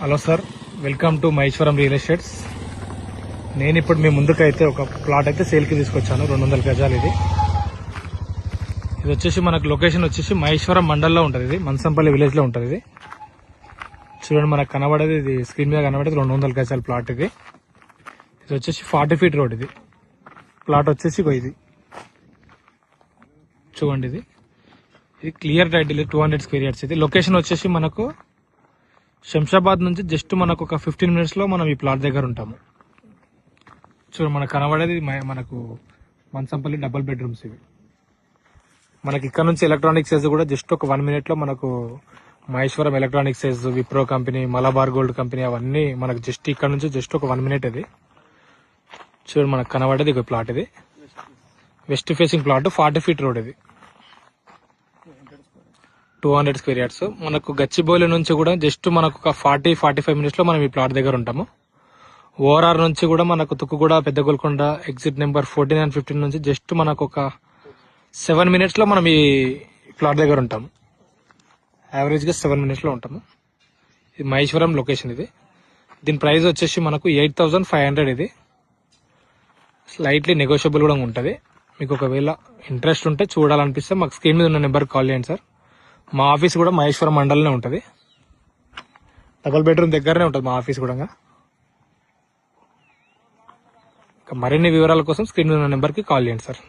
Hello sir, welcome to Maheshwaram real estates. నేను ఇప్పుడు మీ ముందుకైతే ఒక ప్లాట్ అయితే సేల్కి తీసుకొచ్చాను. 200 గజాలు. ఇది వచ్చేసి మనకు లొకేషన్ వచ్చేసి మహేశ్వరం మండల్లో ఉంటుంది. ఇది మన్సంపల్లి విలేజ్లో ఉంటుంది. ఇది చూడండి, మనకు కనబడేది, ఇది స్క్రీన్ మీద కనబడేది 200 గజాల ప్లాట్. ఇది వచ్చేసి 40 ఫీట్ రోడ్. ఇది ప్లాట్ వచ్చేసి ఇది చూడండి, ఇది క్లియర్ టైటిల్ 200 స్క్వేర్ యార్డ్స్. ఇది లొకేషన్ వచ్చేసి మనకు శంషాబాద్ నుంచి జస్ట్ మనకు ఒక 15 మినిట్స్లో మనం ఈ ప్లాట్ దగ్గర ఉంటాము. చూడండి, మనకు కనబడేది మనకు మన్సంపల్లి డబుల్ బెడ్రూమ్స్. ఇవి మనకి ఇక్కడ నుంచి ఎలక్ట్రానిక్ సైజ్ కూడా జస్ట్ ఒక 1 మినిట్లో మనకు Maheshwaram electronic size, Wipro company, Malabar gold company అవన్నీ మనకు జస్ట్ ఇక్కడ నుంచి జస్ట్ ఒక 1 మినిట్. ఇది చూడండి, మనకు కనబడేది ఒక ప్లాట్. ఇది west facing plot, 40 feet road. ఇది 200 స్క్వేర్ యార్డ్స్. మనకు గచ్చిబౌలి నుంచి కూడా జస్ట్ మనకు ఒక 40-45 మినిట్స్లో మనం ఈ ప్లాట్ దగ్గర ఉంటాము. ఓఆర్ఆర్ నుంచి కూడా మనకు తుక్కుగూడ, పెద్ద గోల్కొండ ఎగ్జిట్ నెంబర్ 14 and 15 నుంచి జస్ట్ మనకు ఒక 7 మినిట్స్లో మనం ఈ ప్లాట్ దగ్గర ఉంటాము. యావరేజ్గా 7 మినిట్స్లో ఉంటాము. ఇది మహేశ్వరం లొకేషన్. ఇది దీని ప్రైస్ వచ్చేసి మనకు 8,500. ఇది స్లైట్లీ నెగోషియబుల్ కూడా ఉంటుంది. మీకు ఒకవేళ ఇంట్రెస్ట్ ఉంటే, చూడాలనిపిస్తే మాకు స్క్రీన్ మీద ఉన్న నెంబర్కి కాల్ చేయండి సార్. మా ఆఫీస్ కూడా మహేశ్వరం మండలంలో ఉంటుంది. డబుల్ బెడ్రూమ్ దగ్గరనే ఉంటుంది మా ఆఫీస్ కూడా. మరిన్ని వివరాల కోసం స్క్రీన్ మీద ఉన్న నెంబర్కి కాల్ చేయండి సార్.